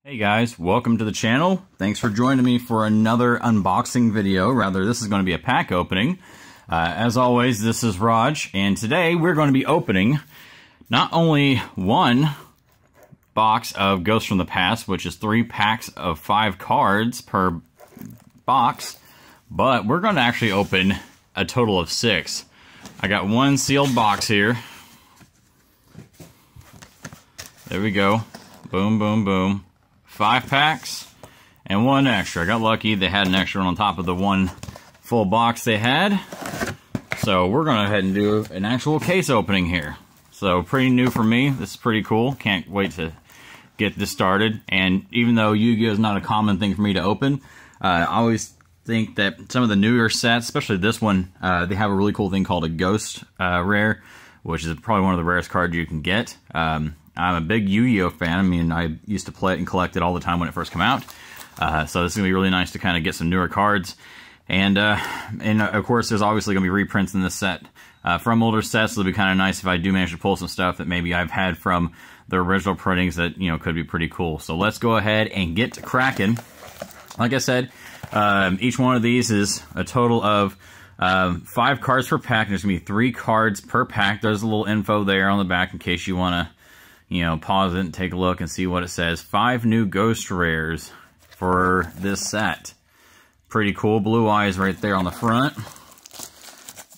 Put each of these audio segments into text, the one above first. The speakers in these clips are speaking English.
Hey guys, welcome to the channel. Thanks for joining me for another unboxing video. Rather, this is going to be a pack opening. As always, this is Raj, and today we're going to be opening not only one box of Ghosts from the Past, which is 3 packs of 5 cards per box, but we're going to actually open a total of 6. I got one sealed box here. There we go. Boom, boom, boom. 5 packs and 1 extra. I got lucky. They had an extra on top of the 1 full box they had. So we're going to go ahead and do an actual case opening here. So pretty new for me. This is pretty cool. Can't wait to get this started. And even though Yu-Gi-Oh! Is not a common thing for me to open, I always think that some of the newer sets, especially this one, they have a really cool thing called a Ghost Rare, which is probably one of the rarest cards you can get. I'm a big Yu-Gi-Oh! Fan. I mean, I used to play it and collect it all the time when it first came out. So this is going to be really nice to kind of get some newer cards. And of course, there's obviously going to be reprints in this set from older sets. It'll be kind of nice if I do manage to pull some stuff that maybe I've had from the original printings that, you know, could be pretty cool. So let's go ahead and get to cracking. Like I said, each one of these is a total of 5 cards per pack. There's going to be 3 cards per pack. There's a little info there on the back in case you want to, you know, pause it and take a look and see what it says. 5 new Ghost Rares for this set. Pretty cool. Blue Eyes right there on the front.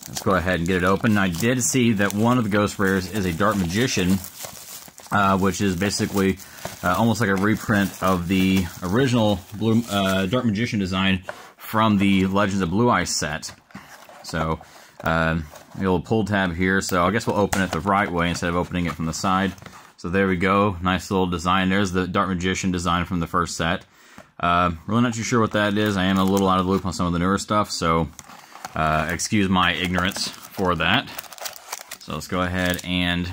Let's go ahead and get it open. I did see that one of the Ghost Rares is a Dark Magician, which is basically almost like a reprint of the original Dark Magician design from the Legends of Blue Eyes set. So, a little pull tab here. So I guess we'll open it the right way instead of opening it from the side. So there we go, nice little design. There's the Dark Magician design from the first set. Really not too sure what that is. I am a little out of the loop on some of the newer stuff, so excuse my ignorance for that. So let's go ahead and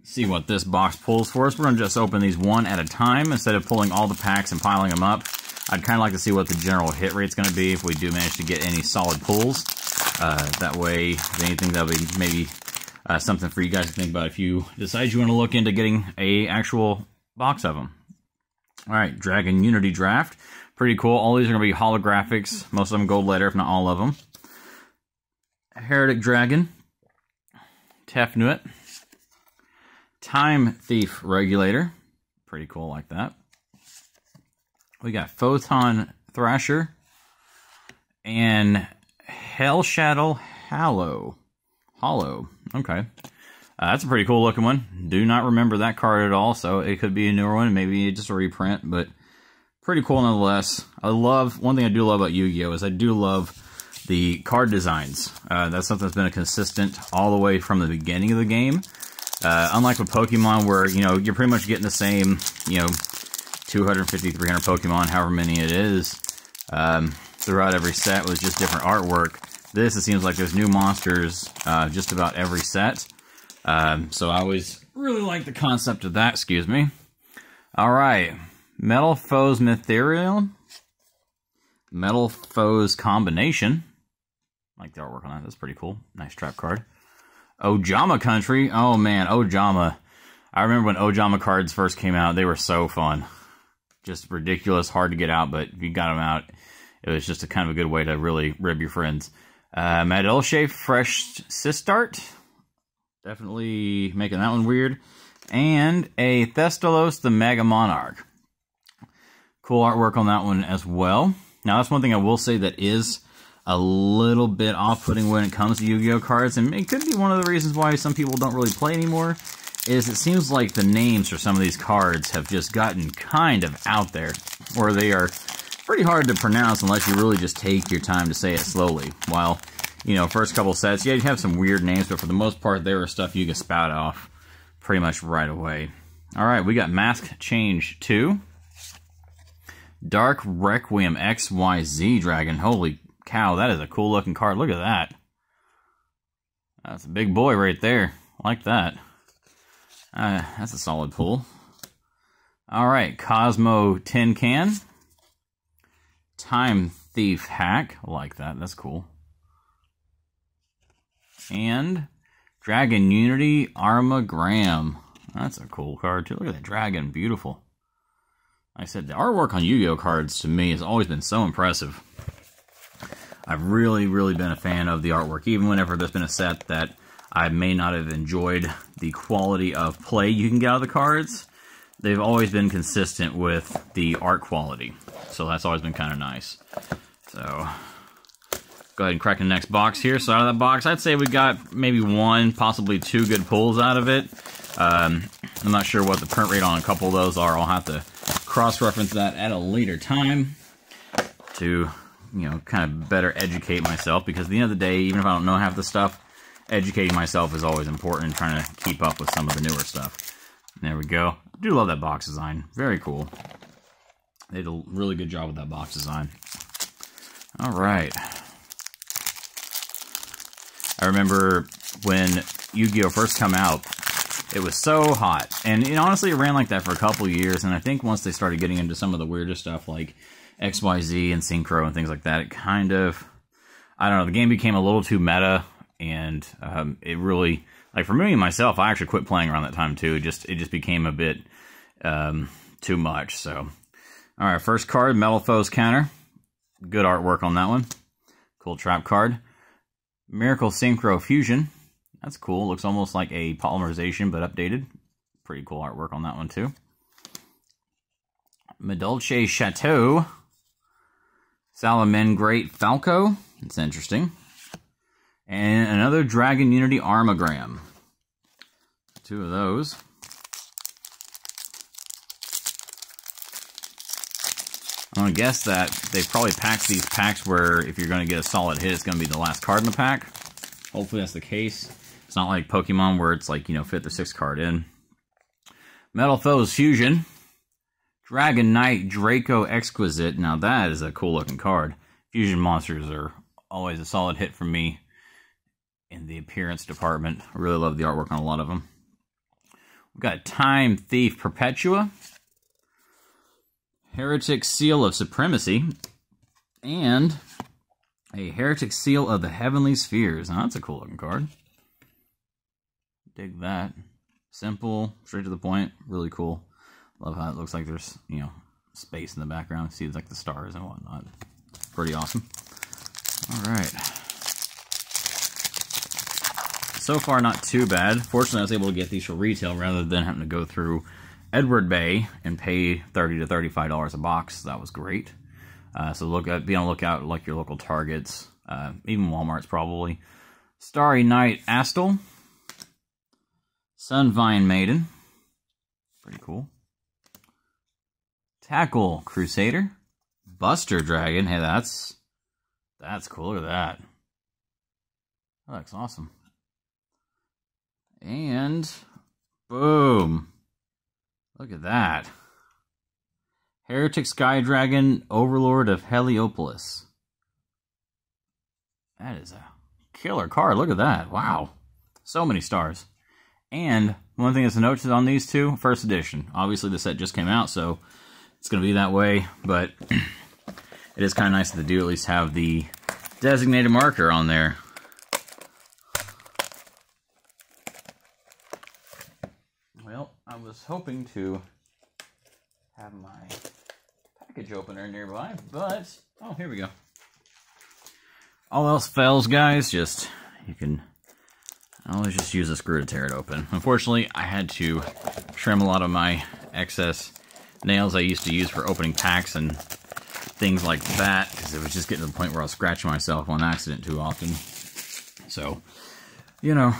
see what this box pulls for us. We're going to just open these one at a time instead of pulling all the packs and piling them up. I'd kind of like to see what the general hit rate's going to be if we do manage to get any solid pulls. That way, if anything, that'll be maybe something for you guys to think about if you decide you want to look into getting a actual box of them. All right, Dragon Unity Draft. Pretty cool. All these are going to be holographics. Most of them gold letter, if not all of them. Heretic Dragon. Tefnuit. Time Thief Regulator. Pretty cool like that. We got Photon Thrasher. And Hell Shadow Hollow. Okay. That's a pretty cool looking one. Do not remember that card at all, so it could be a newer one, maybe just a reprint, but pretty cool nonetheless. One thing I do love about Yu-Gi-Oh! Is I do love the card designs. That's something that's been a consistent all the way from the beginning of the game. Unlike with Pokemon, where, you know, you're pretty much getting the same, you know, 250, 300 Pokemon, however many it is, throughout every set with just different artwork. This, it seems like there's new monsters just about every set. So I always really like the concept of that, excuse me. Alright, Metal Foes Mytherium. Metal Foes Combination. I like the artwork on that, that's pretty cool. Nice trap card. Ojama Country. Oh man, Ojama. I remember when Ojama cards first came out, they were so fun. Just ridiculous, hard to get out, but if you got them out, it was just a kind of a good way to really rib your friends. Madolche Fresh Sistart. Definitely making that one weird. And a Thestalos the Mega Monarch. Cool artwork on that one as well. Now, that's one thing I will say that is a little bit off-putting when it comes to Yu-Gi-Oh! Cards, and it could be one of the reasons why some people don't really play anymore, is it seems like the names for some of these cards have just gotten kind of out there, or they are pretty hard to pronounce unless you really just take your time to say it slowly. While, you know, first couple sets, yeah, you have some weird names, but for the most part, there are stuff you can spout off pretty much right away. All right, we got Mask Change 2. Dark Requiem XYZ Dragon. Holy cow, that is a cool looking card. Look at that. That's a big boy right there. I like that. That's a solid pull. All right, Cosmo Tin Can. Time Thief Hack. I like that. That's cool. And Dragon Unity Armagram. That's a cool card, too. Look at that dragon. Beautiful. I said, the artwork on Yu-Gi-Oh cards to me has always been so impressive. I've really, really been a fan of the artwork, even whenever there's been a set that I may not have enjoyed the quality of play you can get out of the cards. They've always been consistent with the art quality, so that's always been kind of nice. So, go ahead and crack the next box here. So out of that box, I'd say we got maybe 1, possibly 2 good pulls out of it. I'm not sure what the print rate on a couple of those are. I'll have to cross-reference that at a later time to, you know, kind of better educate myself, because at the end of the day, even if I don't know half the stuff, educating myself is always important and trying to keep up with some of the newer stuff. There we go. I do love that box design. Very cool. They did a really good job with that box design. All right. I remember when Yu-Gi-Oh! First come out, it was so hot. And honestly, it ran like that for a couple of years. And I think once they started getting into some of the weirder stuff like XYZ and Synchro and things like that, it kind of, I don't know, the game became a little too meta. And it really, like for me and myself, I actually quit playing around that time too. It just became a bit too much. So, all right, first card, Metal Foes Counter. Good artwork on that one. Cool trap card. Miracle Synchro Fusion. That's cool. Looks almost like a polymerization, but updated. Pretty cool artwork on that one, too. Medulce Chateau. Salamangreat Falco. It's interesting. And another Dragon Unity Armagram. 2 of those. I'm going to guess that they probably packed these packs where if you're going to get a solid hit, it's going to be the last card in the pack. Hopefully that's the case. It's not like Pokemon where it's like, you know, fit the 6th card in. Metal Foes Fusion. Dragon Knight Draco Exquisite. Now that is a cool looking card. Fusion monsters are always a solid hit for me in the appearance department. I really love the artwork on a lot of them. We've got Time Thief Perpetua. Heretic Seal of Supremacy. And a Heretic Seal of the Heavenly Spheres. Now that's a cool looking card. Dig that. Simple, straight to the point, really cool. Love how it looks like there's, you know, space in the background. See, it's like the stars and whatnot. Pretty awesome. All right. So far, not too bad. Fortunately, I was able to get these for retail rather than having to go through Edward Bay and pay $30 to $35 a box. That was great. So be on the lookout like your local Targets, even Walmart's probably. Starry Night Astel. Sunvine Maiden. Pretty cool. Tackle Crusader. Buster Dragon. Hey, that's cool. Look at that. That looks awesome. And boom. Look at that. Heretic Sky Dragon, Overlord of Heliopolis. That is a killer card. Look at that. Wow. So many stars. And one thing that's noted on these two, first edition. Obviously, the set just came out, so it's going to be that way. But it is kind of nice that they do at least have the designated marker on there. Well, I was hoping to have my package opener nearby, but oh, here we go. All else fails, guys. You can always just use a screw to tear it open. Unfortunately, I had to trim a lot of my excess nails I used to use for opening packs and things like that, because it was just getting to the point where I was scratching myself on accident too often. So, you know,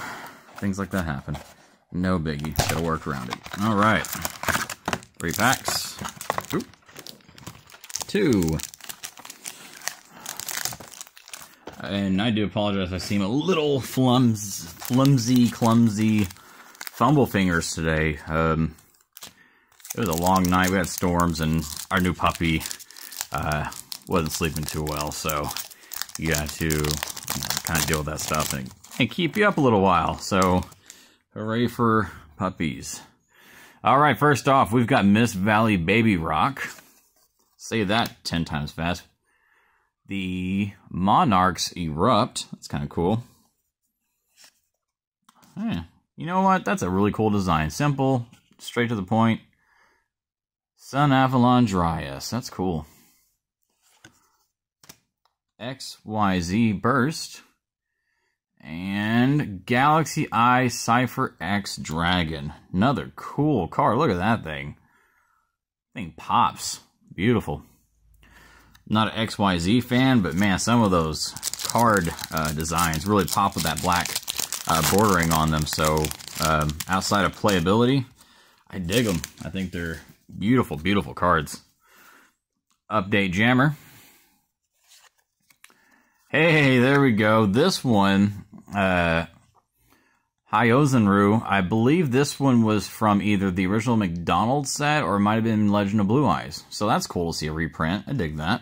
things like that happen. No biggie. Gotta work around it. All right. 3 packs. Oop. 2. And I do apologize if I seem a little clumsy, fumble fingers today. It was a long night. We had storms, and our new puppy wasn't sleeping too well, so you got to kind of deal with that stuff and keep you up a little while. So, hooray for puppies. All right, first off, we've got Mist Valley Baby Rock. Say that 10 times fast. The Monarchs Erupt. That's kind of cool. Yeah. You know what? That's a really cool design. Simple, straight to the point. Sun Avalon Dryas. That's cool. XYZ Burst. And Galaxy Eye Cypher X Dragon. Another cool card. Look at that thing. Thing pops. Beautiful. Not an XYZ fan, but man, some of those card designs really pop with that black bordering on them. So outside of playability, I dig them. I think they're beautiful, beautiful cards. Update Jammer. Hey, there we go. This one, Hyozenru, I believe this one was from either the original McDonald's set or it might have been Legend of Blue Eyes. So that's cool to see a reprint. I dig that.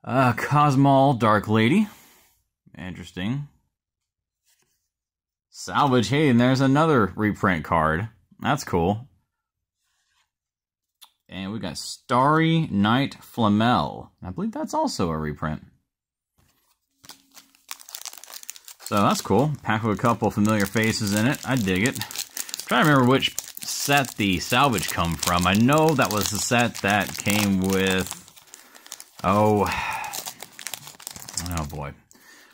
Cosmol Dark Lady. Interesting. Salvage. Hey, and there's another reprint card. That's cool. And we got Starry Night Flamel. I believe that's also a reprint. So that's cool. Pack with a couple familiar faces in it. I dig it. I'm trying to remember which set the salvage come from. I know that was the set that came with... Oh boy.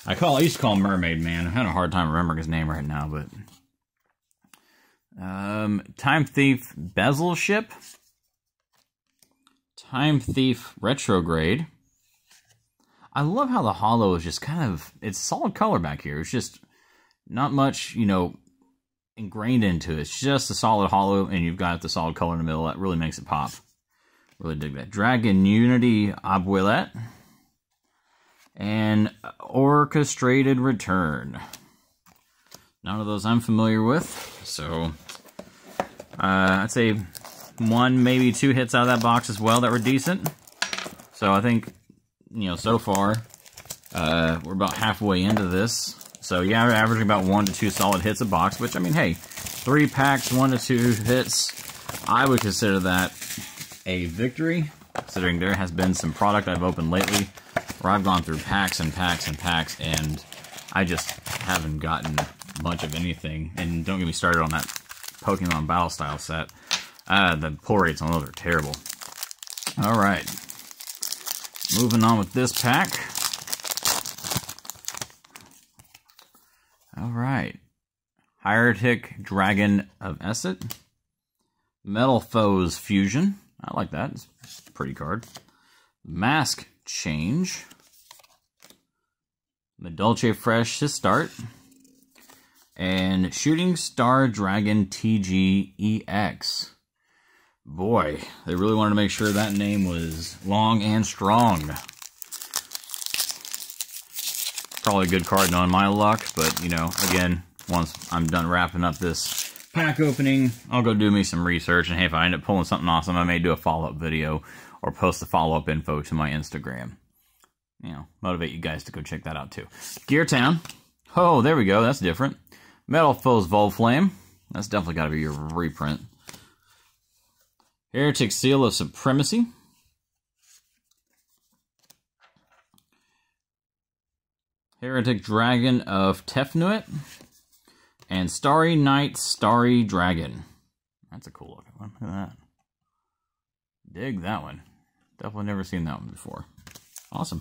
I used to call him Mermaid Man. I'm having a hard time remembering his name right now, but... Time Thief Bezel Ship. Time Thief Retrograde. I love how the holo is just kind of, it's solid color back here. It's just not much, you know, ingrained into it. It's just a solid holo, and you've got the solid color in the middle. That really makes it pop. Really dig that. Dragon Unity Abuelette. And Orchestrated Return. None of those I'm familiar with. So, I'd say 1, maybe 2 hits out of that box as well that were decent. So I think... You know, so far, we're about halfway into this. So, yeah, we're averaging about 1 to 2 solid hits a box, which, I mean, hey, 3 packs, 1 to 2 hits, I would consider that a victory, considering there has been some product I've opened lately where I've gone through packs and packs and packs, and I just haven't gotten much of anything. And don't get me started on that Pokemon Battle Style set. The pull rates on those are terrible. All right. Moving on with this pack. Alright. Hieratic Dragon of Esset. Metal Foes Fusion. I like that. It's a pretty card. Mask Change. Medulce Fresh to start. And Shooting Star Dragon TGEX. Boy, they really wanted to make sure that name was long and strong. Probably a good card knowing my luck, but, you know, again, once I'm done wrapping up this pack opening, I'll go do me some research, and hey, if I end up pulling something awesome, I may do a follow-up video or post the follow-up info to my Instagram. You know, motivate you guys to go check that out, too. Gear Town. Oh, there we go. That's different. Metal Foes Volflame. That's definitely got to be your reprint. Heretic Seal of Supremacy. Heretic Dragon of Tefnuit. And Starry Night Starry Dragon. That's a cool looking one. Look at that. Dig that one. Definitely never seen that one before. Awesome.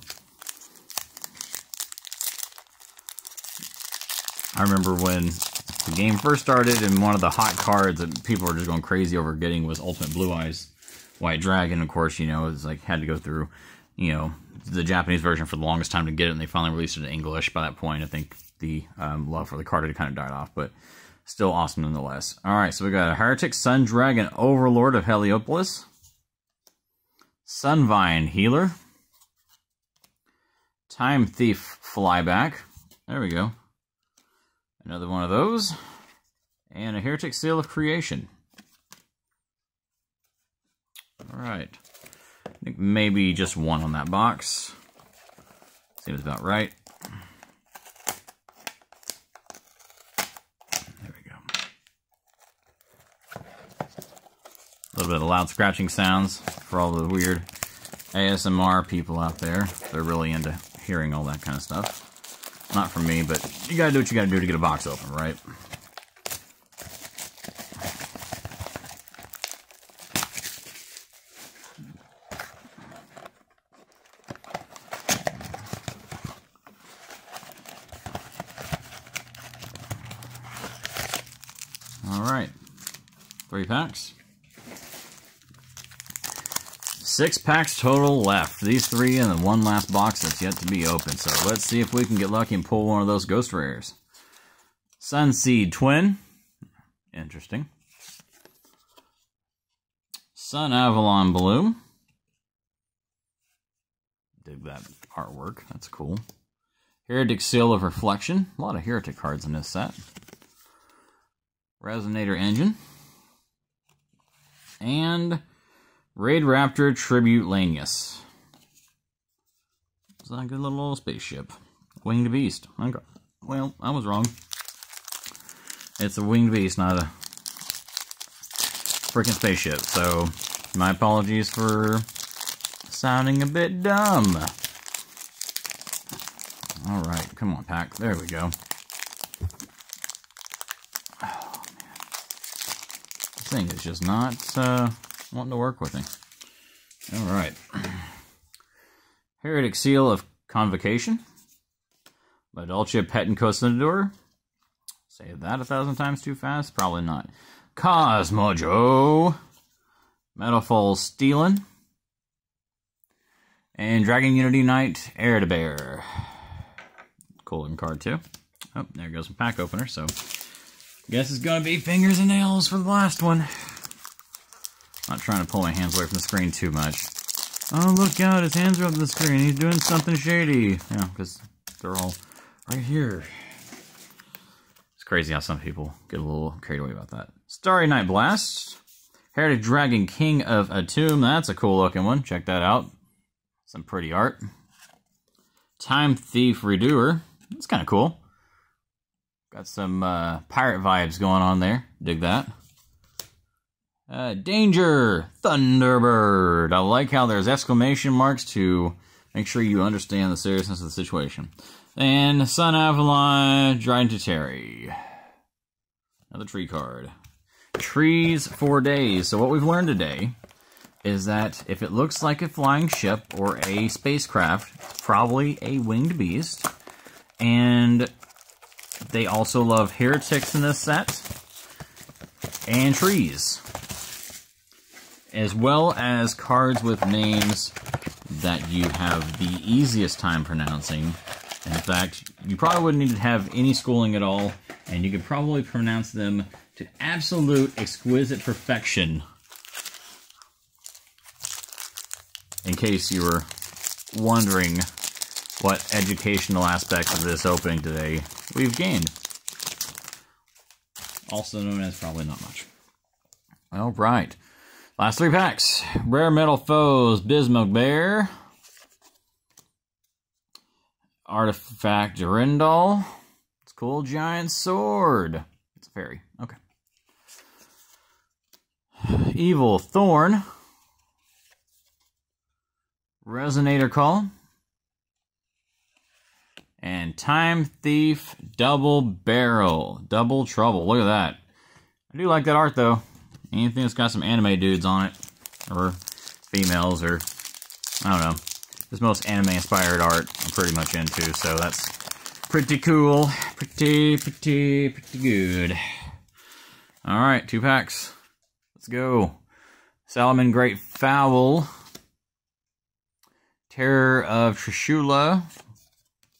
I remember when the game first started, and one of the hot cards that people were just going crazy over getting was Ultimate Blue Eyes White Dragon. Of course, you know, it's like had to go through, you know, the Japanese version for the longest time to get it, and they finally released it in English. By that point, I think the love for the card had kind of died off, but still awesome nonetheless. All right, so we got a Heretic Sun Dragon Overlord of Heliopolis, Sunvine Healer, Time Thief Flyback. There we go. Another one of those. And a Heretic Seal of Creation. Alright. I think maybe just one on that box. Seems about right. There we go. A little bit of loud scratching sounds for all the weird ASMR people out there. They're really into hearing all that kind of stuff. Not from me, but you gotta do what you gotta do to get a box open, right? 3 packs. 6 packs total left. These 3 and then 1 last box that's yet to be opened. So let's see if we can get lucky and pull one of those ghost rares. Sunseed Twin. Interesting. Sun Avalon Bloom. Dig that artwork. That's cool. Heretic Seal of Reflection. A lot of Heretic cards in this set. Resonator Engine. And Raid Raptor Tribute Lanius. It's like a good little spaceship. Winged Beast. Okay. Well, I was wrong. It's a winged beast, not a freaking spaceship. So, my apologies for sounding a bit dumb. Alright, come on, pack. There we go. Oh, man. This thing is just not wanting to work with me. Alright. Heretic Seal of Convocation. Madolche Pet and Cosenador. Say that 1,000 times too fast? Probably not. Cosmojo. Metalfall Steelin. And Dragon Unity Knight, Air to Bear. Cool looking card too. Oh, there goes some pack opener, so guess it's gonna be fingers and nails for the last one. Not trying to pull my hands away from the screen too much. Oh, look out, his hands are up the screen. He's doing something shady. Yeah, because they're all right here. Crazy how some people get a little carried away about that. Starry Night Blast. Heretic Dragon King of Atum. That's a cool looking one. Check that out. Some pretty art. Time Thief Redoer. That's kind of cool. Got some pirate vibes going on there. Dig that. Danger Thunderbird. I like how there's exclamation marks to make sure you understand the seriousness of the situation. And Sun Avalon, Dryden to Terry. Another tree card. Trees for days. So what we've learned today is that if it looks like a flying ship or a spacecraft, it's probably a winged beast. And they also love heretics in this set. And trees. As well as cards with names that you have the easiest time pronouncing. In fact, you probably wouldn't need to have any schooling at all, and you could probably pronounce them to absolute exquisite perfection. In case you were wondering what educational aspects of this opening today we've gained. Also known as probably not much. Alright. Last 3 packs. Rare Metal Foes, Bismuth Bear. Artifact Durandal. It's cool. Giant Sword. It's a fairy. Okay. Evil Thorn. Resonator Call. And Time Thief Double Barrel. Double Trouble. Look at that. I do like that art, though. Anything that's got some anime dudes on it. Or females, or I don't know. This most anime-inspired art I'm pretty much into, so that's pretty cool. Pretty good. Alright, 2 packs. Let's go. Salamangreat Great Foul. Terror of Trishula.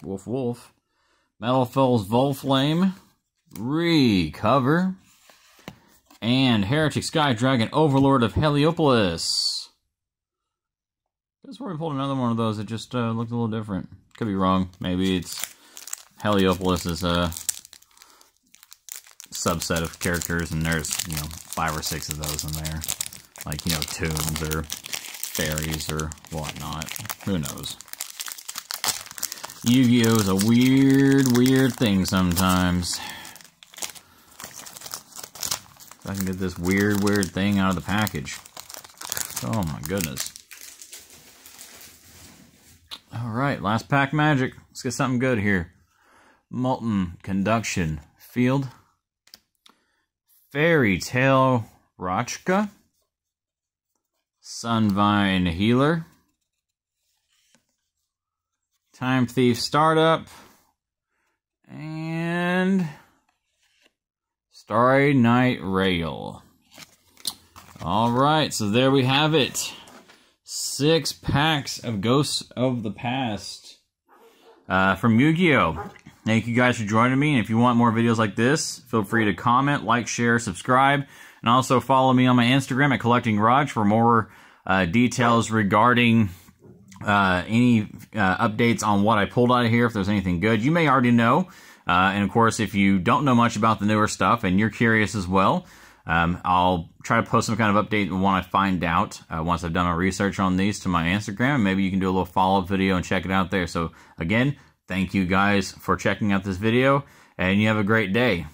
Wolf. Metalfell's Volflame. Recover. And Heretic Sky Dragon Overlord of Heliopolis. That's where we pulled another one of those that just looked a little different. Could be wrong. Maybe it's Heliopolis is a subset of characters, and there's, 5 or 6 of those in there. Like, tombs or fairies or whatnot. Who knows? Yu-Gi-Oh! Is a weird thing sometimes. If I can get this weird thing out of the package. Oh my goodness. Alright, last pack magic. Let's get something good here. Molten Conduction Field. Fairy Tale Rachka. Sunvine Healer. Time Thief Startup. And Starry Night Rail. Alright, so there we have it. 6 packs of Ghosts of the Past from Yu-Gi-Oh! Thank you guys for joining me, and if you want more videos like this, feel free to comment, like, share, subscribe, and also follow me on my Instagram at Collecting Raj for more details regarding any updates on what I pulled out of here, if there's anything good. You may already know, and of course, if you don't know much about the newer stuff and you're curious as well, I'll try to post some kind of update when I find out, once I've done my research on these, to my Instagram. Maybe you can do a little follow-up video and check it out there. So again, thank you guys for checking out this video, and you have a great day.